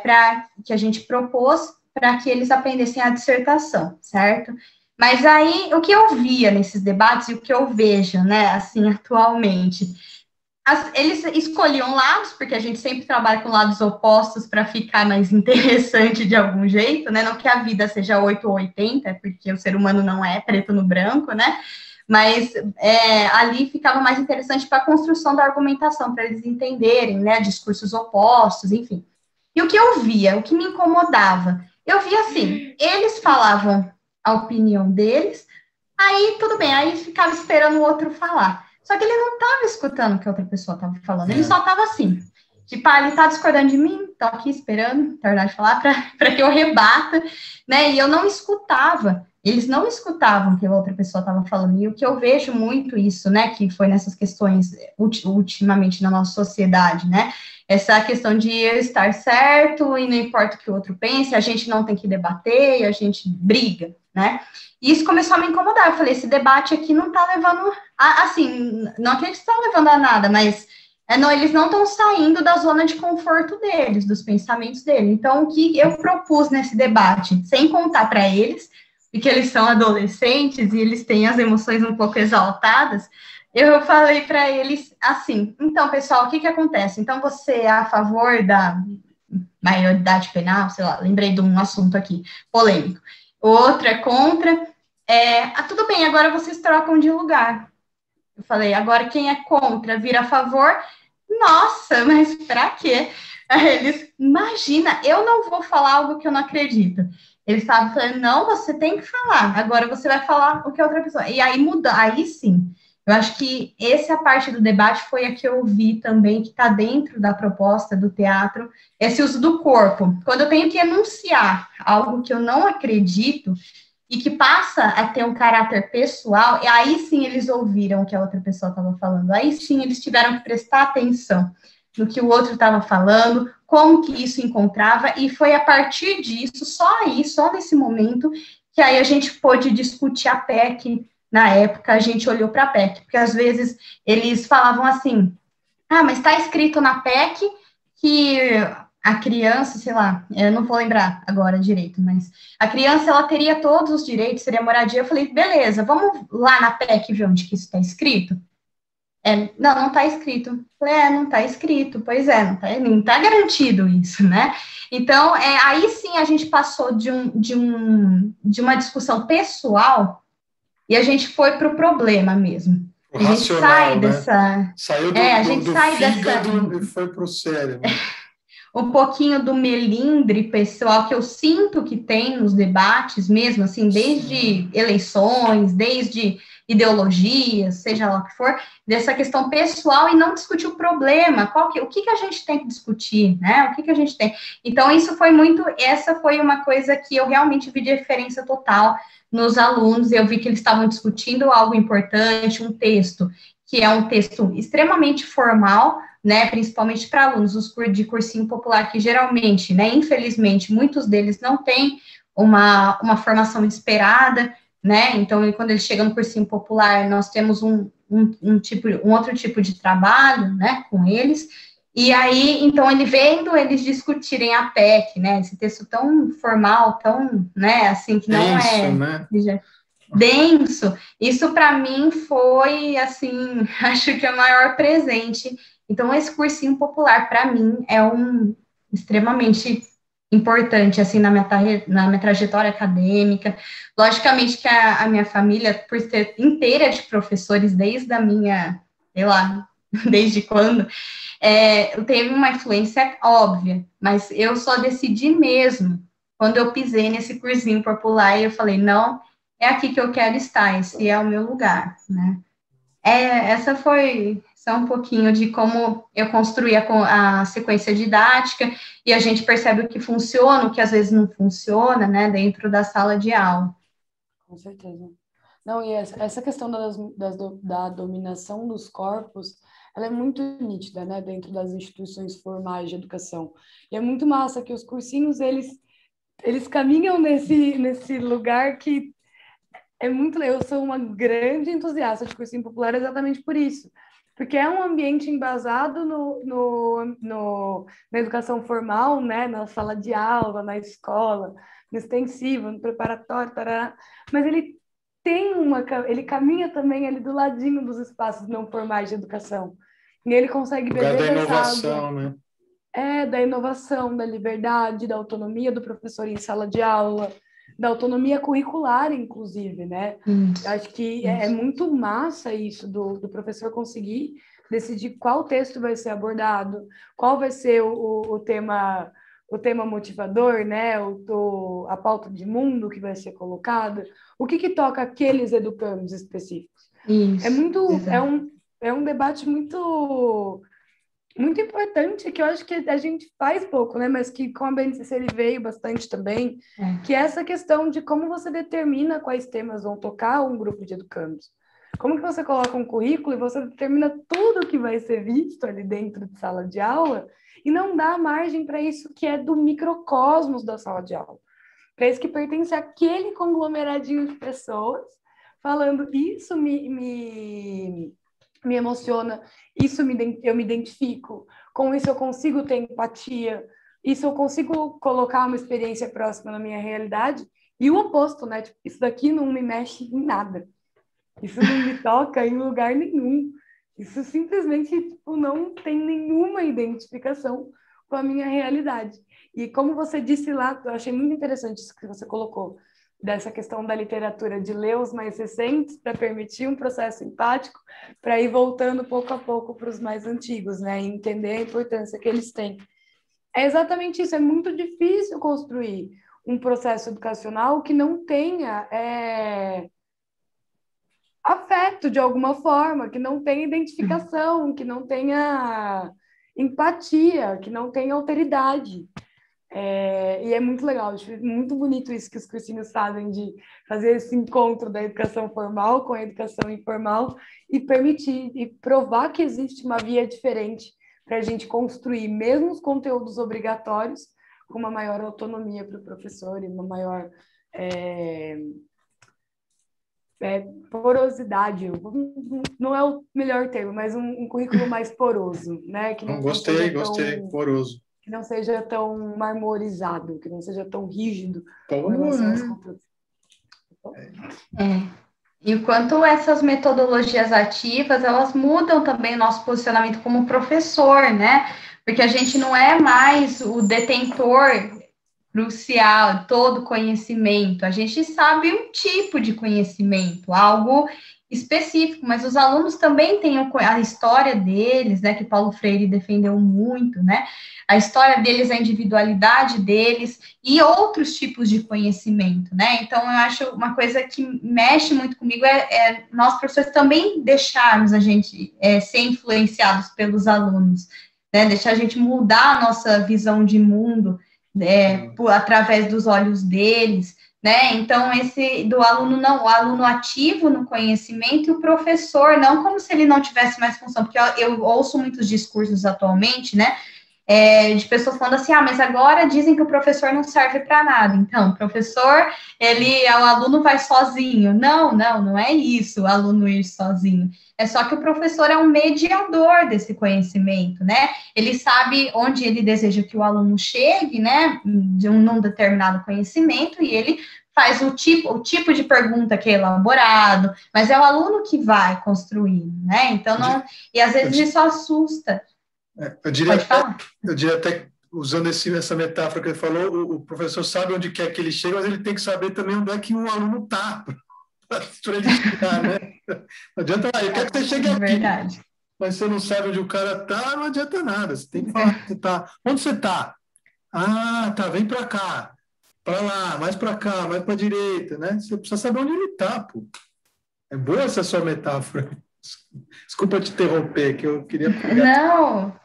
que a gente propôs para que eles aprendessem a dissertação, certo? Mas aí, o que eu via nesses debates e o que eu vejo, né, assim, atualmente, eles escolhiam lados, porque a gente sempre trabalha com lados opostos para ficar mais interessante de algum jeito, né? Não que a vida seja 8 ou 80, porque o ser humano não é preto no branco, né? Mas ali ficava mais interessante para a construção da argumentação, para eles entenderem, né? Discursos opostos, enfim. E o que eu via, o que me incomodava, eu via assim, eles falavam a opinião deles, aí tudo bem, aí ficava esperando o outro falar. Só que ele não estava escutando o que a outra pessoa estava falando, ele só estava assim, tipo, ele está discordando de mim, estou aqui esperando terminar de falar para que eu rebata, né, e eu não escutava, eles não escutavam o que a outra pessoa estava falando, e o que eu vejo muito isso, né, que foi nessas questões ultimamente na nossa sociedade, né, essa questão de eu estar certo e não importa o que o outro pense, a gente não tem que debater e a gente briga, né? E isso começou a me incomodar. Eu falei, esse debate aqui não tá levando assim, não que eles estão levando a nada, mas eles não estão saindo da zona de conforto deles, dos pensamentos deles. Então, o que eu propus nesse debate, sem contar para eles, porque eles são adolescentes e eles têm as emoções um pouco exaltadas, eu falei para eles assim, então, pessoal, o que acontece? Então, você é a favor da maioridade penal, sei lá, lembrei de um assunto aqui, polêmico. O outro é contra. Tudo bem, agora vocês trocam de lugar. Eu falei, agora quem é contra vira a favor? Nossa, mas para quê? Aí eles, imagina, eu não vou falar algo que eu não acredito. Eles estavam falando, não, você tem que falar, agora você vai falar o que a outra pessoa. E aí muda, aí sim. Eu acho que essa parte do debate foi a que eu vi também, que está dentro da proposta do teatro, esse uso do corpo. Quando eu tenho que enunciar algo que eu não acredito e que passa a ter um caráter pessoal, e aí sim eles ouviram o que a outra pessoa estava falando, aí sim eles tiveram que prestar atenção no que o outro estava falando, como que isso encontrava, e foi a partir disso, só nesse momento, que aí a gente pôde discutir a PEC. Na época, a gente olhou para a PEC, porque às vezes eles falavam assim, mas está escrito na PEC que a criança, sei lá, eu não vou lembrar agora direito, mas a criança, ela teria todos os direitos, seria moradia. Eu falei, beleza, vamos lá na PEC ver onde que isso está escrito? Não está escrito. Eu falei, não está escrito, pois não está garantido isso, né? Então, aí sim a gente passou de uma discussão pessoal e a gente foi para o problema mesmo. A gente sai dessa... Saiu do fígado e foi para o cérebro. Um pouquinho do melindre pessoal que eu sinto que tem nos debates mesmo, assim, desde eleições, desde ideologias, seja lá o que for, dessa questão pessoal e não discutir o problema, o que a gente tem que discutir, né? O que a gente tem. Então, essa foi uma coisa que eu realmente vi diferença total nos alunos. Eu vi que eles estavam discutindo algo importante, um texto, que é um texto extremamente formal, né, principalmente para alunos de cursinho popular, que geralmente, né, infelizmente, muitos deles não têm uma formação esperada, né, então, quando eles chegam no cursinho popular, nós temos um outro tipo de trabalho, né, com eles, e aí, então, vendo eles discutirem a PEC, né, esse texto tão formal, tão, né, assim, que não denso, isso para mim foi, assim, acho que é o maior presente. Então, esse cursinho popular, para mim, é extremamente importante, assim, na minha trajetória acadêmica. Logicamente que a minha família, por ser inteira de professores, desde a minha, sei lá, desde quando, teve uma influência óbvia, mas eu só decidi mesmo, quando eu pisei nesse cursinho popular, eu falei, não, é aqui que eu quero estar, esse é o meu lugar, né? Essa foi só um pouquinho de como eu construí a sequência didática e a gente percebe o que funciona, o que às vezes não funciona, né, dentro da sala de aula. Com certeza. Não, e essa questão da dominação dos corpos, ela é muito nítida, né, dentro das instituições formais de educação. E é muito massa que os cursinhos, eles caminham nesse lugar que é muito legal. Eu sou uma grande entusiasta de cursinho popular exatamente por isso. Porque é um ambiente embasado na educação formal, né? Na sala de aula, na escola, no extensivo, no preparatório, tarará. Mas ele caminha também ali do ladinho dos espaços não formais de educação. E ele consegue lugar beber da dessa inovação, água. né? Da inovação, da liberdade, da autonomia do professor em sala de aula, da autonomia curricular, inclusive, né? Acho que é muito massa isso do professor conseguir decidir qual texto vai ser abordado, qual vai ser o tema motivador, né? A pauta de mundo que vai ser colocada, o que toca aqueles educandos específicos. Isso, é um debate muito importante, que eu acho que a gente faz pouco, né? Mas que com a BNCC ele veio bastante também, que é essa questão de como você determina quais temas vão tocar um grupo de educandos. Como que você coloca um currículo e você determina tudo que vai ser visto ali dentro de sala de aula e não dá margem para isso que é do microcosmos da sala de aula. Para isso que pertence àquele conglomeradinho de pessoas falando, isso me emociona, eu me identifico, com isso eu consigo ter empatia, isso eu consigo colocar uma experiência próxima na minha realidade, e o oposto, né? Tipo, isso daqui não me mexe em nada, isso não me toca em lugar nenhum, isso simplesmente tipo, não tem nenhuma identificação com a minha realidade. E como você disse lá, eu achei muito interessante isso que você colocou, dessa questão da literatura, de ler os mais recentes para permitir um processo empático, para ir voltando pouco a pouco para os mais antigos, né? E entender a importância que eles têm. É exatamente isso, é muito difícil construir um processo educacional que não tenha afeto de alguma forma, que não tenha identificação, que não tenha empatia, que não tenha alteridade. E é muito legal, acho muito bonito isso que os cursinhos fazem, de fazer esse encontro da educação formal com a educação informal e permitir e provar que existe uma via diferente para a gente construir mesmo os conteúdos obrigatórios com uma maior autonomia para o professor e uma maior porosidade, não é o melhor termo, mas um currículo mais poroso, né? Que não Gostei, poroso. Que não seja tão marmorizado, que não seja tão rígido com relação aos conteúdos. Enquanto essas metodologias ativas, elas mudam também o nosso posicionamento como professor, né? Porque a gente não é mais o detentor crucial, todo conhecimento. A gente sabe um tipo de conhecimento, algo específico, mas os alunos também têm a história deles, né, que Paulo Freire defendeu muito, né, a história deles, a individualidade deles e outros tipos de conhecimento, né, então eu acho uma coisa que mexe muito comigo nós professores também deixarmos a gente ser influenciados pelos alunos, né, deixar a gente mudar a nossa visão de mundo, através dos olhos deles, né? Então, esse do aluno não, o aluno ativo no conhecimento e o professor, não como se ele não tivesse mais função, porque eu ouço muitos discursos atualmente, né? De pessoas falando assim, mas agora dizem que o professor não serve para nada. Então, o professor, o aluno vai sozinho. Não é isso, o aluno ir sozinho. É só que o professor é um mediador desse conhecimento, né? Ele sabe onde ele deseja que o aluno chegue, né? Num determinado conhecimento, e ele faz o tipo de pergunta que é elaborado, mas é o aluno que vai construir, né? Então, e às vezes isso assusta. Eu diria até, usando essa metáfora que ele falou, o professor sabe onde quer que ele chegue, mas ele tem que saber também onde é que um aluno está, para ele chegar, né? Não adianta, ele quer que você chegue aqui, verdade. Mas você não sabe onde o cara está, não adianta nada, você tem que falar que você está. Onde você está? Tá, vem para cá. para lá, mais para cá, mais para a direita, né? Você precisa saber onde ele está, pô. É boa essa sua metáfora. Desculpa te interromper, que eu queria... Não,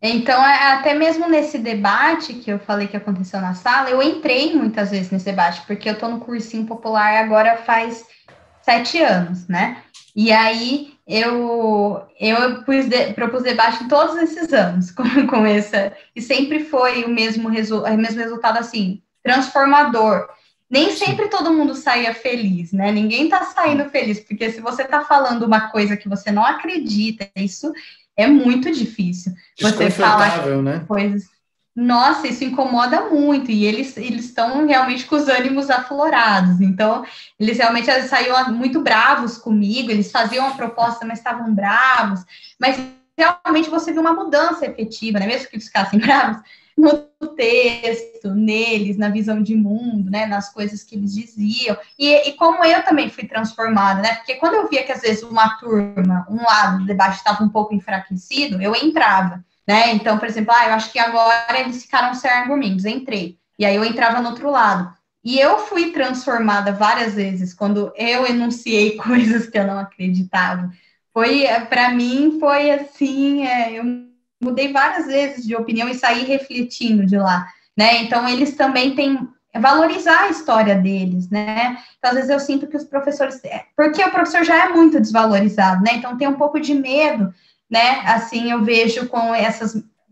então, até mesmo nesse debate que eu falei que aconteceu na sala, eu entrei muitas vezes nesse debate, porque eu estou no cursinho popular agora faz 7 anos, né? E aí eu propus debate todos esses anos com essa, e sempre foi o mesmo resultado, assim, transformador. Nem sempre todo mundo saía feliz, né? Ninguém tá saindo feliz, porque se você tá falando uma coisa que você não acredita, isso é muito difícil. Você fala né? Coisas. Nossa, isso incomoda muito, e eles estão realmente com os ânimos aflorados, então eles realmente saíam muito bravos comigo, eles faziam uma proposta, mas estavam bravos, mas realmente você viu uma mudança efetiva, né? Mesmo que eles ficassem bravos, no texto, neles, na visão de mundo, né? Nas coisas que eles diziam, e como eu também fui transformada, né? Porque quando eu via que às vezes uma turma, um lado do debate estava um pouco enfraquecido, eu entrava. Né? Então, por exemplo, eu acho que agora eles ficaram sem argumentos, entrei. E aí eu entrava no outro lado. E eu fui transformada várias vezes quando eu enunciei coisas que eu não acreditava. Para mim, foi assim, eu mudei várias vezes de opinião e saí refletindo de lá, né? Então, eles também têm valorizar a história deles, né? Então, às vezes eu sinto que os professores... Porque o professor já é muito desvalorizado, né? Então, tem um pouco de medo, né? Assim, eu vejo com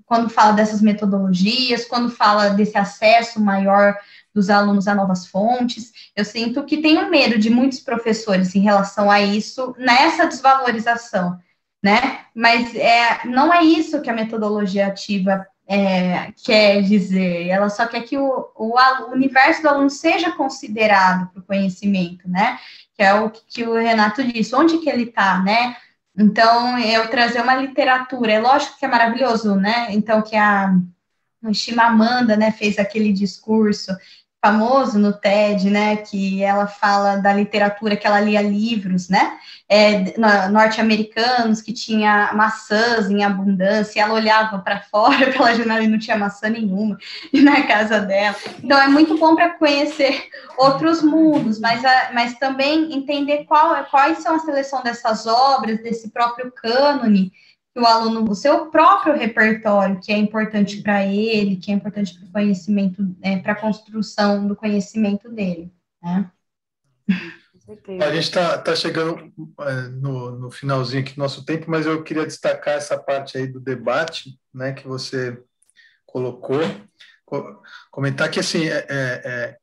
quando fala dessas metodologias, quando fala desse acesso maior dos alunos a novas fontes, eu sinto que tem um medo de muitos professores em relação a isso, nessa desvalorização, né? Mas não é isso que a metodologia ativa quer dizer, ela só quer que o universo do aluno seja considerado para o conhecimento, né? Que é o que o Renato disse, onde que ele está, né? Então, eu trazer uma literatura, é lógico que é maravilhoso, né? Então, que a Chimamanda, né, fez aquele discurso famoso no TED, né, que ela fala da literatura, que ela lia livros, né, norte-americanos, que tinha maçãs em abundância, e ela olhava para fora pela janela e não tinha maçã nenhuma na casa dela. Então, é muito bom para conhecer outros mundos, mas também entender quais são a seleção dessas obras, desse próprio cânone, o aluno, o seu próprio repertório, que é importante para ele, que é importante para o conhecimento, para a construção do conhecimento dele, né? A gente está chegando no finalzinho aqui do nosso tempo, mas eu queria destacar essa parte aí do debate, né, que você colocou, comentar que, assim, é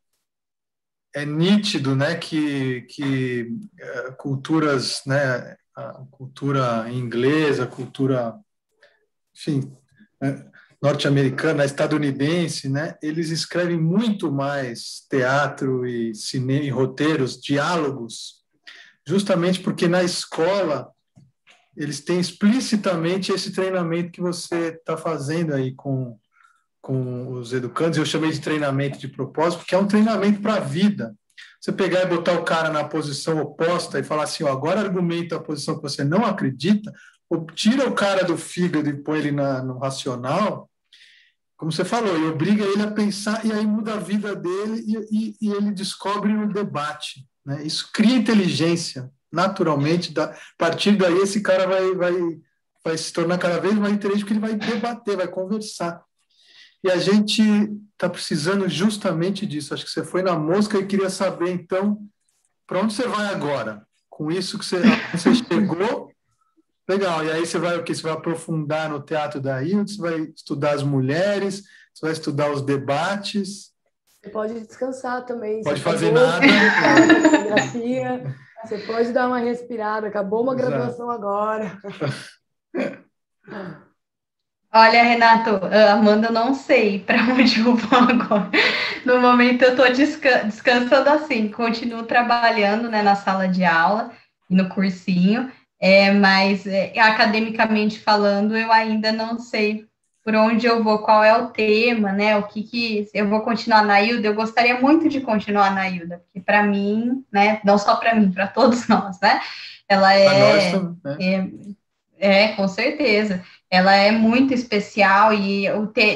nítido, né, que culturas, né, a cultura inglesa, a cultura, enfim, norte-americana, estadunidense, né, eles escrevem muito mais teatro e cinema, e roteiros, diálogos, justamente porque na escola eles têm explicitamente esse treinamento que você está fazendo aí com os educandos. Eu chamei de treinamento de propósito, porque é um treinamento para a vida. Você pegar e botar o cara na posição oposta e falar assim, ó, agora argumenta a posição que você não acredita, ou tira o cara do fígado e põe ele no racional, como você falou, e obriga ele a pensar, e aí muda a vida dele e ele descobre o debate, né? Isso cria inteligência, naturalmente. A partir daí, esse cara vai se tornar cada vez mais inteligente, porque ele vai debater, vai conversar. E a gente está precisando justamente disso. Acho que você foi na mosca e queria saber, então, para onde você vai agora? Com isso que você chegou, legal. E aí você vai o quê? Você vai aprofundar no teatro da Hilde, você vai estudar as mulheres, você vai estudar os debates. Você pode descansar também. Pode fazer nada. Fotografia. Você pode dar uma respirada. Acabou uma graduação agora. Olha, Renato, Amanda, eu não sei para onde eu vou agora. No momento eu estou descansando assim, continuo trabalhando, né, na sala de aula e no cursinho, mas academicamente falando, eu ainda não sei por onde eu vou, qual é o tema, né, o que eu vou continuar na Hilda. Eu gostaria muito de continuar na Hilda, porque para mim, né, não só para mim, para todos nós, né, ela Para nós também, né? Com certeza. ela é muito especial e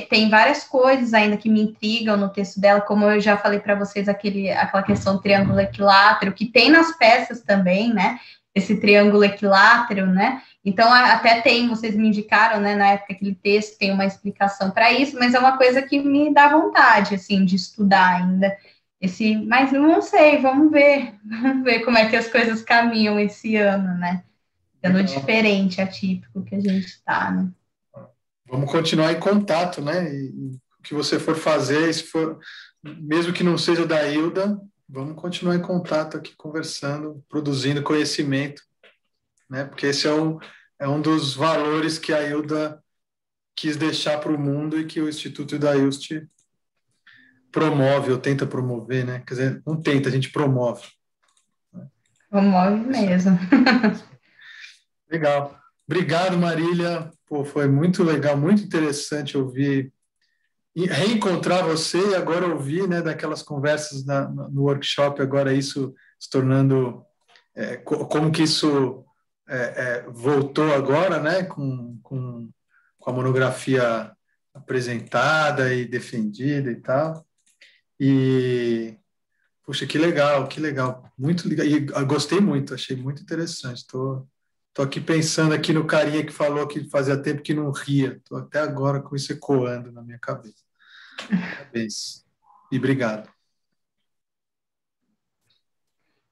tem várias coisas ainda que me intrigam no texto dela, como eu já falei para vocês, aquela questão do triângulo equilátero, que tem nas peças também, né? Esse triângulo equilátero, né? Então, até vocês me indicaram, né, na época, aquele texto tem uma explicação para isso, mas é uma coisa que me dá vontade, assim, de estudar ainda. Mas não sei, vamos ver como é que as coisas caminham esse ano, né? Ano diferente, atípico que a gente está, né? Vamos continuar em contato, né? E o que você for fazer, se for, mesmo que não seja da Hilda, vamos continuar em contato aqui, conversando, produzindo conhecimento, né? Porque esse é um dos valores que a Hilda quis deixar para o mundo e que o Instituto Idailst promove, ou tenta promover, né? Quer dizer, não tenta, a gente promove. Promove mesmo. Legal. Obrigado, Marília. Pô, foi muito legal, muito interessante ouvir e reencontrar você e agora ouvir, né, daquelas conversas no workshop, agora isso se tornando, como que isso voltou agora, né, com a monografia apresentada e defendida e tal. E, puxa, que legal, muito legal. E eu gostei muito, achei muito interessante. Estou aqui pensando aqui no carinha que falou que fazia tempo que não ria. Estou até agora com isso ecoando na minha cabeça. Parabéns. E obrigado.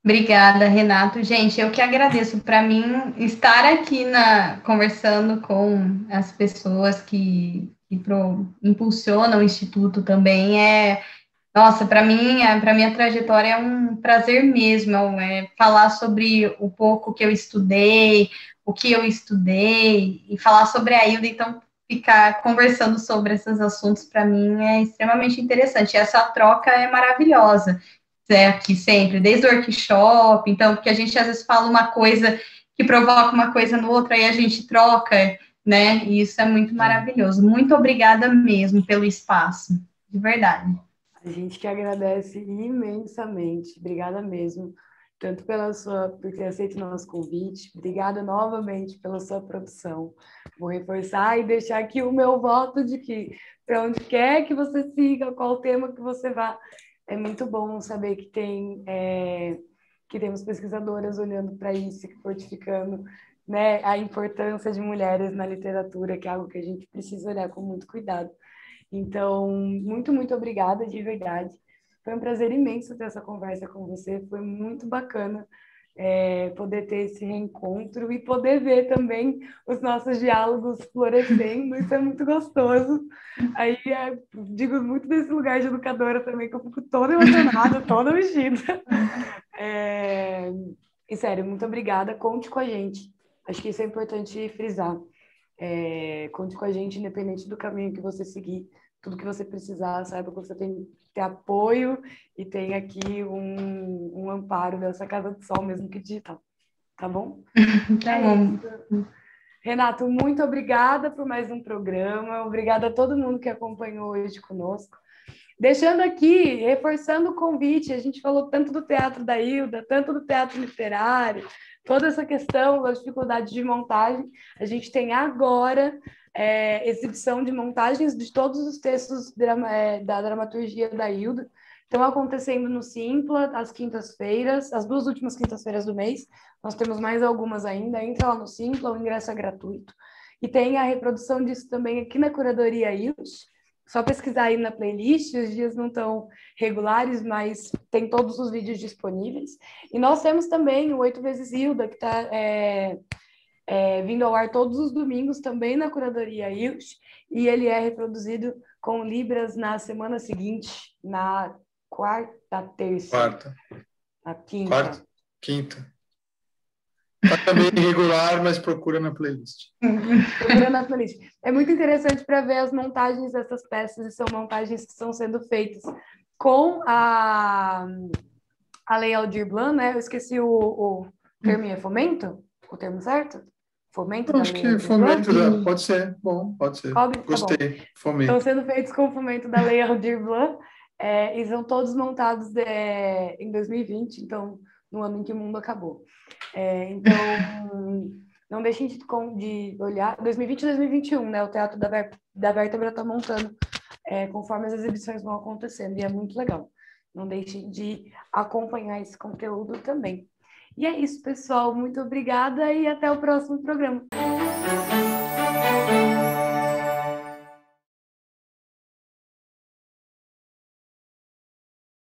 Obrigada, Renato. Gente, eu que agradeço. Para mim, estar aqui conversando com as pessoas que impulsionam o Instituto também nossa, para mim, para minha trajetória é um prazer mesmo, falar sobre o pouco que eu estudei, o que eu estudei, e falar sobre a Hilda, então ficar conversando sobre esses assuntos para mim é extremamente interessante. E essa troca é maravilhosa, aqui sempre, desde o workshop, então, porque a gente às vezes fala uma coisa que provoca uma coisa no outro, aí a gente troca, né? E isso é muito maravilhoso. Muito obrigada mesmo pelo espaço, de verdade. A gente que agradece imensamente. Obrigada mesmo, tanto por ter aceito o nosso convite. Obrigada novamente pela sua produção. Vou reforçar e deixar aqui o meu voto de que, para onde quer que você siga, qual tema que você vá, é muito bom saber que temos pesquisadoras olhando para isso, fortificando, né, a importância de mulheres na literatura, que é algo que a gente precisa olhar com muito cuidado. Então, muito, muito obrigada, de verdade. Foi um prazer imenso ter essa conversa com você, foi muito bacana poder ter esse reencontro e poder ver também os nossos diálogos florescendo, isso é muito gostoso. Aí, digo muito desse lugar de educadora também, que eu fico toda emocionada, toda mexida. E sério, muito obrigada, conte com a gente. Acho que isso é importante frisar. Conte com a gente, independente do caminho que você seguir, tudo que você precisar, saiba que você tem que ter apoio e tem aqui um amparo dessa Casa do Sol, mesmo que digital, tá bom? Tá bom. Renato, muito obrigada por mais um programa, obrigada a todo mundo que acompanhou hoje conosco. Deixando aqui, reforçando o convite, a gente falou tanto do teatro da Hilda, tanto do teatro literário, toda essa questão das dificuldades de montagem. A gente tem agora exibição de montagens de todos os textos da dramaturgia da Hilda. Estão acontecendo no Simpla, às quintas-feiras, as 2 últimas quintas-feiras do mês. Nós temos mais algumas ainda. Entra lá no Simpla, o ingresso é gratuito. E tem a reprodução disso também aqui na Curadoria Ilst. Só pesquisar aí na playlist, os dias não estão regulares, mas tem todos os vídeos disponíveis. E nós temos também o 8 vezes Hilda, que está vindo ao ar todos os domingos, também na Curadoria Ilst, e ele é reproduzido com Libras na semana seguinte, na terça. Quarta. Na quinta. Quarta, quinta. Está também irregular, mas procura na playlist. Procura na playlist. É muito interessante para ver as montagens dessas peças, e são montagens que estão sendo feitas com a Lei Aldir Blanc, né? Eu esqueci o termo, é fomento? O termo certo? Fomento da Lei Aldir Blanc? Acho que fomento, pode ser. Bom, pode ser. Gostei. Tá bom. Fomento. Estão sendo feitos com o fomento da Lei Aldir Blanc, e são todos montados em 2020, então, no ano em que o mundo acabou. Então, Não deixem de olhar. 2020 e 2021, né? O Teatro da Vértebra está montando conforme as exibições vão acontecendo, e é muito legal. Não deixem de acompanhar esse conteúdo também. E é isso, pessoal. Muito obrigada e até o próximo programa.